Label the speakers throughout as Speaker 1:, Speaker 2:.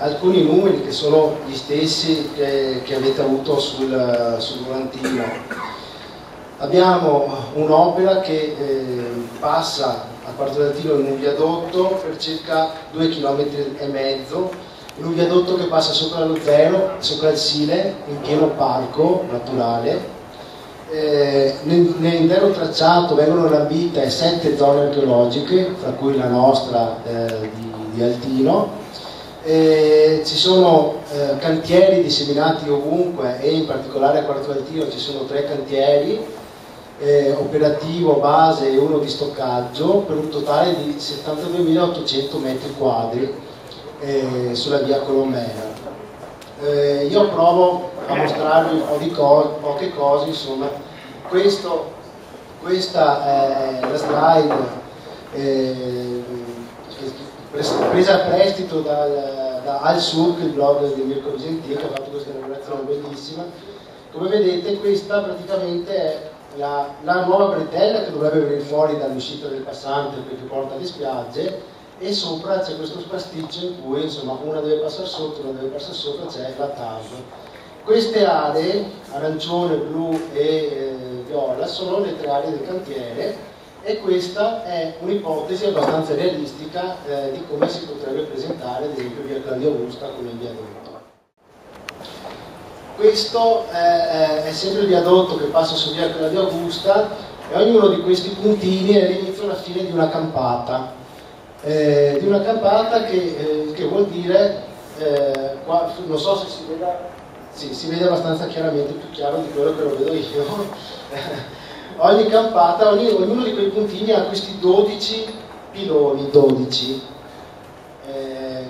Speaker 1: alcuni numeri che sono gli stessi che avete avuto sul volantino. Abbiamo un'opera che passa a Quarto d'Altino in un viadotto per circa 2,5 km, in un viadotto che passa sopra lo Zero, sopra il Sile, in pieno parco naturale. Nell'intero tracciato vengono lambite 7 zone archeologiche, fra cui la nostra di Altino. Ci sono cantieri disseminati ovunque, e in particolare a Quarto d'Altino ci sono 3 cantieri, operativo, base e uno di stoccaggio, per un totale di 72.800 metri quadri sulla via Colombena. Io provo a mostrarvi un po' di poche cose, insomma. Questa è la slide presa a prestito da Al Surk, il blog di Mirko Visentin, che ha fatto questa inaugurazione bellissima. Come vedete, questa praticamente è la nuova bretella che dovrebbe venire fuori dall'uscita del passante che porta alle spiagge, e sopra c'è questo spasticcio in cui, insomma, una deve passare sotto, una deve passare sopra, c'è la TAV. Queste aree, arancione, blu e viola, sono le 3 aree del cantiere, e questa è un'ipotesi abbastanza realistica di come si potrebbe presentare, ad esempio, via Claudia Augusta come il viadotto. Questo è sempre il viadotto che passa su via Claudia Augusta, e ognuno di questi puntini è l'inizio e la fine di una campata. Che vuol dire, non so se si vede, sì, si vede abbastanza chiaramente, più chiaro di quello che lo vedo io. Ogni campata, ognuno di quei puntini ha questi 12 piloni, 12.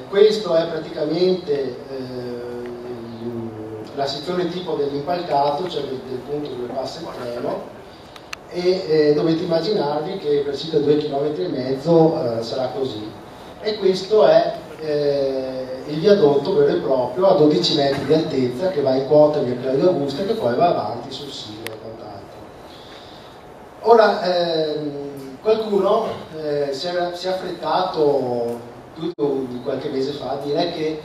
Speaker 1: Questo è praticamente la sezione tipo dell'impalcato, cioè del punto dove passa il treno, e dovete immaginarvi che per circa 2,5 km sarà così. E questo è il viadotto vero e proprio, a 12 metri di altezza, che va in quota via Claudia Augusta e che poi va avanti sul Sile e quant'altro. Ora, qualcuno si è affrettato più di qualche mese fa a dire che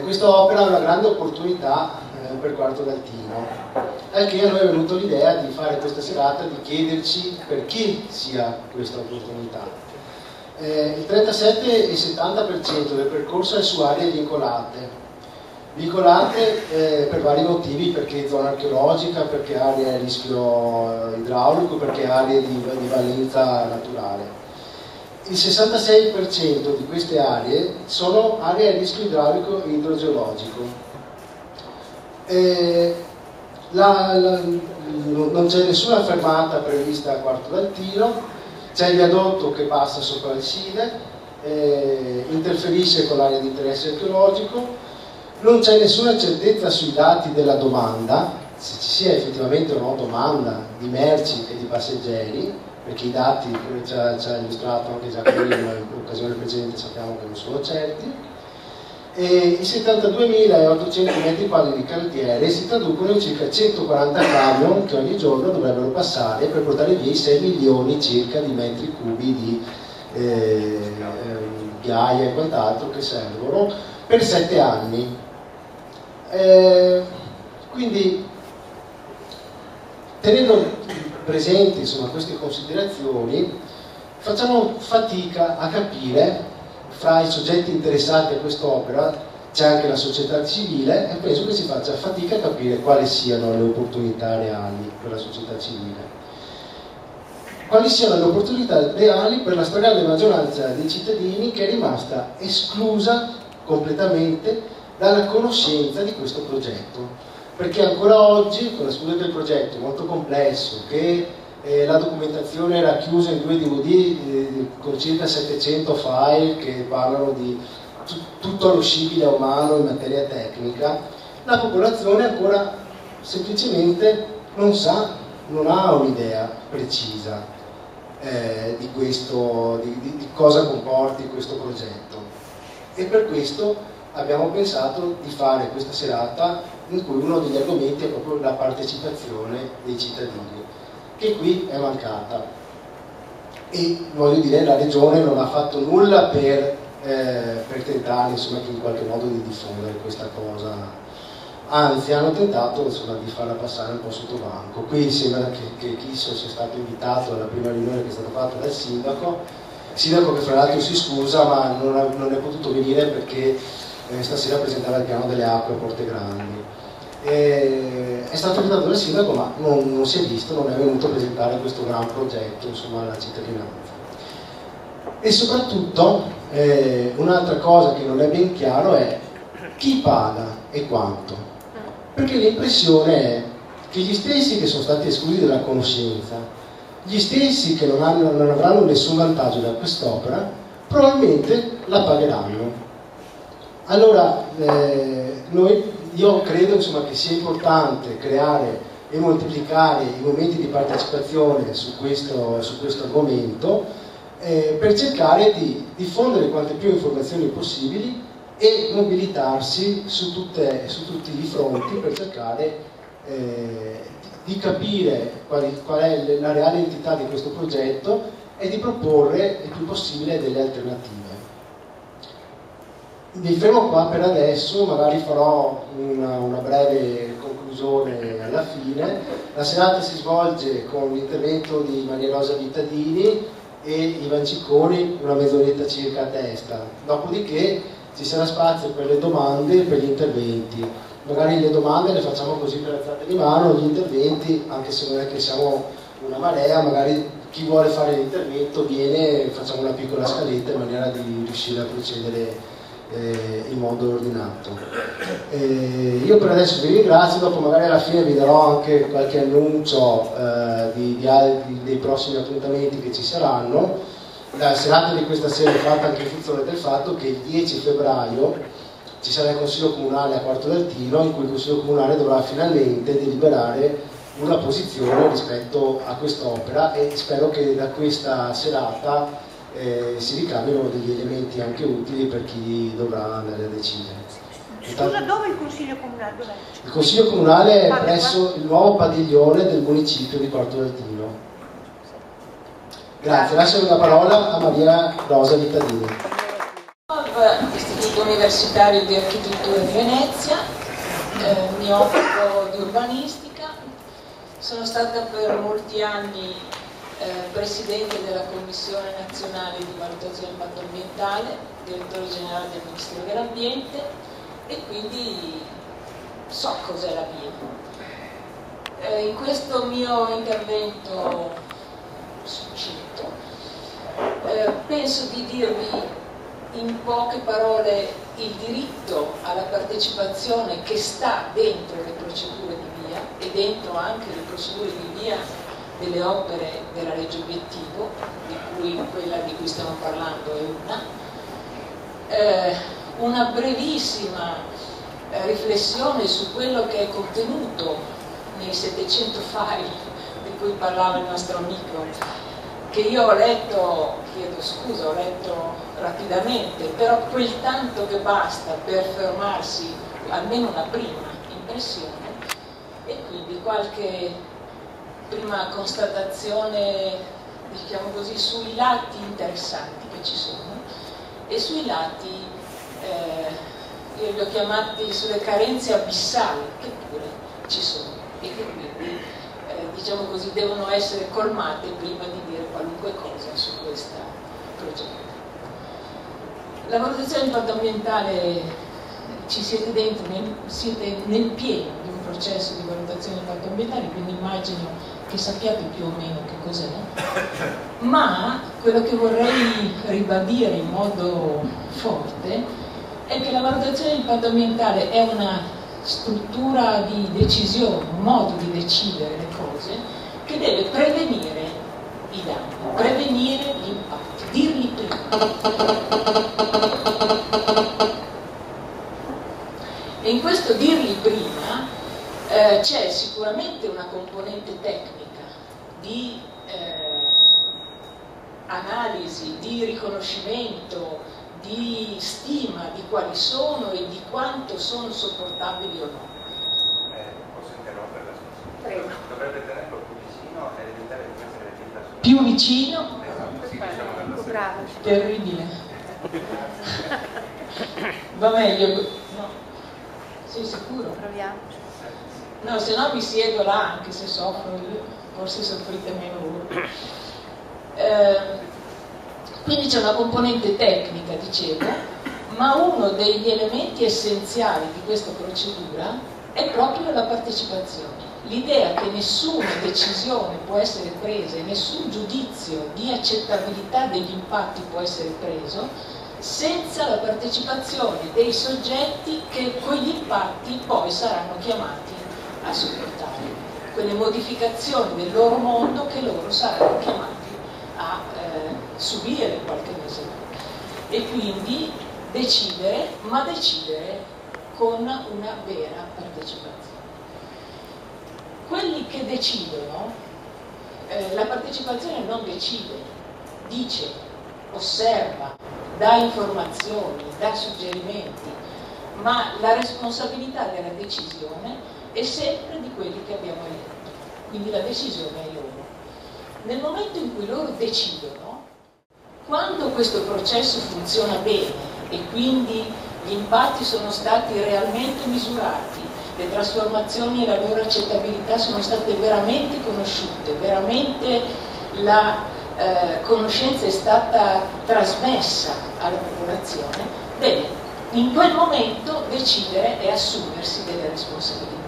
Speaker 1: questa opera è una grande opportunità per Quarto d'Altino, al che a noi è venuta l'idea di fare questa serata, di chiederci per chi sia questa opportunità. Il 37 e il 70% del percorso è su aree vincolate per vari motivi, perché zona archeologica, perché aree a rischio idraulico, perché aree di valenza naturale. Il 66% di queste aree sono aree a rischio idraulico e idrogeologico. Non c'è nessuna fermata prevista a Quarto d'Altino, c'è il viadotto che passa sopra il Sile, interferisce con l'area di interesse archeologico, non c'è nessuna certezza sui dati della domanda, se ci sia effettivamente o no domanda di merci e di passeggeri, perché i dati, come ci ha illustrato anche Giacomo in occasione precedente, sappiamo che non sono certi. E i 72.800 metri quadri di cantiere si traducono in circa 140 camion che ogni giorno dovrebbero passare per portare via i 6 milioni circa di metri cubi di ghiaia e quant'altro che servono per 7 anni. Quindi, tenendo presenti, insomma, queste considerazioni, facciamo fatica a capire. Fra i soggetti interessati a quest'opera c'è anche la società civile, e penso che si faccia fatica a capire quali siano le opportunità reali per la società civile. Quali siano le opportunità reali per la stragrande maggioranza dei cittadini, che è rimasta esclusa completamente dalla conoscenza di questo progetto. Perché ancora oggi, con la scusa del progetto molto complesso, che la documentazione era chiusa in 2 DVD con circa 700 file che parlano di tutto lo scibile umano in materia tecnica, la popolazione ancora semplicemente non sa, non ha un'idea precisa di cosa comporti questo progetto. E per questo abbiamo pensato di fare questa serata in cui uno degli argomenti è proprio la partecipazione dei cittadini, che qui è mancata. E voglio dire, la Regione non ha fatto nulla per per tentare insomma in qualche modo di diffondere questa cosa. Anzi, hanno tentato insomma di farla passare un po' sotto banco. Qui sembra che Chisso sia stato invitato alla prima riunione che è stata fatta dal sindaco che fra l'altro si scusa ma non è potuto venire perché stasera presentava il piano delle acque a Porte Grandi. È stato invitato dal sindaco ma non si è visto, non è venuto a presentare questo gran progetto insomma alla cittadinanza. E soprattutto un'altra cosa che non è ben chiaro è chi paga e quanto. Perché l'impressione è che gli stessi che sono stati esclusi dalla conoscenza, gli stessi che non avranno nessun vantaggio da quest'opera, probabilmente la pagheranno. Allora, io credo insomma, che sia importante creare e moltiplicare i momenti di partecipazione su questo argomento per cercare di diffondere quante più informazioni possibili e mobilitarsi su tutti i fronti per cercare di capire qual è la reale entità di questo progetto e di proporre il più possibile delle alternative. Mi fermo qua per adesso, magari farò una breve conclusione alla fine. La serata si svolge con l'intervento di Maria Rosa Vittadini e Ivan Cicconi, una mezz'oretta circa a testa. Dopodiché ci sarà spazio per le domande e per gli interventi. Magari le domande le facciamo così per alzate di mano, gli interventi, anche se non è che siamo una marea, magari chi vuole fare l'intervento viene, facciamo una piccola scaletta in maniera di riuscire a procedere in modo ordinato. Io per adesso vi ringrazio, dopo magari alla fine vi darò anche qualche annuncio dei prossimi appuntamenti che ci saranno. La serata di questa sera è fatta anche in funzione del fatto che il 10 febbraio ci sarà il Consiglio Comunale a Quarto d'Altino, in cui il Consiglio Comunale dovrà finalmente deliberare una posizione rispetto a quest'opera e spero che da questa serata si ricavino degli elementi anche utili per chi dovrà andare a decidere.
Speaker 2: Scusa, dove il Consiglio Comunale? Dov'è?
Speaker 1: Il Consiglio Comunale è presso il nuovo padiglione del municipio di Quarto d'Altino. Grazie, lascio la parola a Maria Rosa Vittadini.
Speaker 3: Istituto Universitario di Architettura di Venezia, mi occupo di urbanistica, sono stata per molti anni Presidente della Commissione Nazionale di Valutazione Impatto Ambientale, Direttore Generale del Ministero dell'Ambiente e quindi so cos'è la VIA. In questo mio intervento succinto penso di dirvi in poche parole il diritto alla partecipazione che sta dentro le procedure di VIA e dentro anche le procedure di VIA delle opere della legge obiettivo, di cui quella di cui stiamo parlando è una brevissima riflessione su quello che è contenuto nei 700 file di cui parlava il nostro amico, che io ho letto, chiedo scusa, ho letto rapidamente, però quel tanto che basta per fermarsi almeno una prima impressione e quindi qualche prima constatazione, diciamo così, sui lati interessanti che ci sono e sui lati, io li ho chiamati sulle carenze abissali che pure ci sono e che quindi, diciamo così, devono essere colmate prima di dire qualunque cosa su questo progetto. La valutazione di impatto ambientale, ci siete dentro, siete nel pieno di un processo di valutazione di impatto ambientale, quindi immagino che sappiate più o meno che cos'è, ma quello che vorrei ribadire in modo forte è che la valutazione di impatto ambientale è una struttura di decisione, un modo di decidere le cose che deve prevenire i danni, prevenire gli impatti, dirli prima. E in questo dirli prima c'è sicuramente una componente tecnica di analisi, di riconoscimento, di stima di quali sono e di quanto sono sopportabili o no.
Speaker 4: Posso interrompere la scusa?
Speaker 3: Prego.
Speaker 4: Dovrebbe tenerlo più vicino ed evitare di mettere le dita su...
Speaker 3: Più vicino?
Speaker 4: Esatto, sì, diciamo
Speaker 2: Bravo.
Speaker 3: Terribile. Va meglio? No. Sei sicuro?
Speaker 2: Proviamo.
Speaker 3: No, se no mi siedo là, anche se soffro io, forse soffrite meno voi. Quindi c'è una componente tecnica, dicevo, ma uno degli elementi essenziali di questa procedura è proprio la partecipazione. L'idea che nessuna decisione può essere presa e nessun giudizio di accettabilità degli impatti può essere preso senza la partecipazione dei soggetti che quegli impatti poi saranno chiamati a sopportare, quelle modificazioni del loro mondo che loro saranno chiamati a subire in qualche mese. E quindi decidere, ma decidere con una vera partecipazione. Quelli che decidono, la partecipazione non decide, dice, osserva, dà informazioni, dà suggerimenti, ma la responsabilità della decisione è sempre di quelli che abbiamo eletto, quindi la decisione è loro. Nel momento in cui loro decidono, quando questo processo funziona bene e quindi gli impatti sono stati realmente misurati, le trasformazioni e la loro accettabilità sono state veramente conosciute, veramente la conoscenza è stata trasmessa alla popolazione, bene, in quel momento decidere è assumersi delle responsabilità.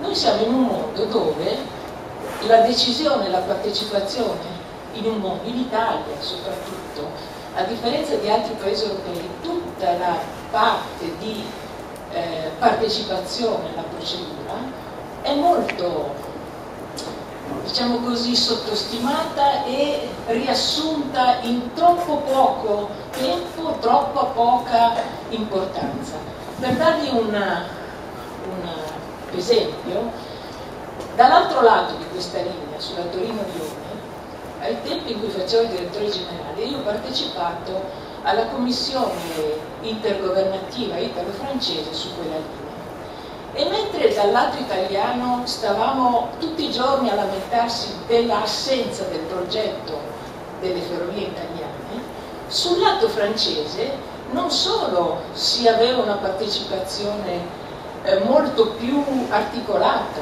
Speaker 3: Noi siamo in un mondo dove la decisione e la partecipazione, in un mondo, in Italia soprattutto, a differenza di altri paesi europei, tutta la parte di partecipazione alla procedura è molto, diciamo così, sottostimata e riassunta in troppo poco tempo, troppa poca importanza. Per darvi un esempio, dall'altro lato di questa linea, sulla Torino-Lione, ai tempi in cui facevo il direttore generale, io ho partecipato alla commissione intergovernativa italo-francese su quella linea. E mentre dal lato italiano stavamo tutti i giorni a lamentarsi dell'assenza del progetto delle ferrovie italiane, sul lato francese non solo si aveva una partecipazione molto più articolata,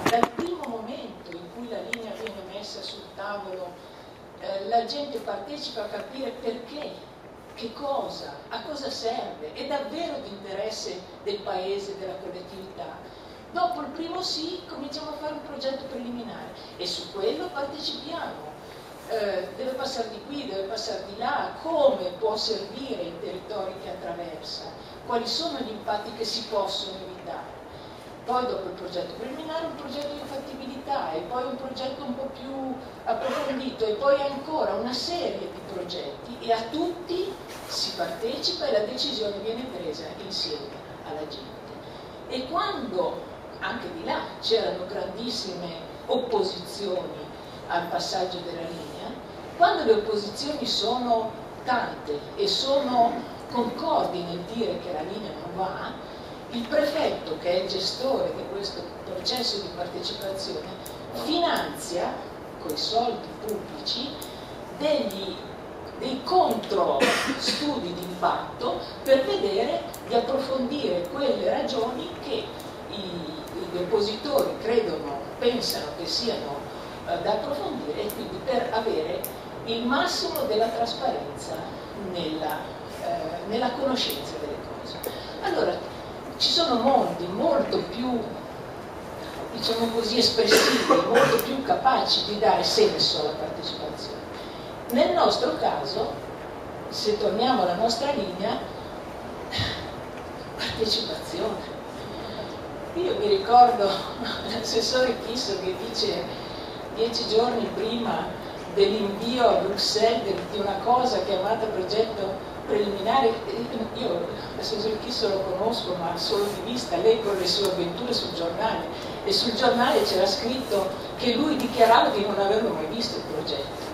Speaker 3: dal primo momento in cui la linea viene messa sul tavolo la gente partecipa a capire perché, che cosa, a cosa serve, è davvero di interesse del paese, della collettività. Dopo il primo sì cominciamo a fare un progetto preliminare e su quello partecipiamo. Deve passare di qui, deve passare di là, come può servire i territori che attraversa, quali sono gli impatti che si possono evitare. Poi dopo il progetto preliminare un progetto di fattibilità e poi un progetto un po' più approfondito e poi ancora una serie di progetti e a tutti si partecipa e la decisione viene presa insieme alla gente. E quando anche di là c'erano grandissime opposizioni al passaggio della linea, quando le opposizioni sono tante e sono concordi nel dire che la linea non va, il prefetto, che è il gestore di questo processo di partecipazione, finanzia con i soldi pubblici dei contro studi di impatto per vedere di approfondire quelle ragioni che gli oppositori pensano che siano da approfondire e quindi per avere il massimo della trasparenza nella conoscenza delle cose. Allora, ci sono mondi molto più, diciamo così, espressivi, molto più capaci di dare senso alla partecipazione. Nel nostro caso, se torniamo alla nostra linea, partecipazione. Io mi ricordo l'assessore Chisso che dice 10 giorni prima dell'invio a Bruxelles di una cosa chiamata progetto preliminare. Io l'assessore Chisso lo conosco ma solo di vista, leggo le sue avventure sul giornale e sul giornale c'era scritto che lui dichiarava di non averlo mai visto il progetto.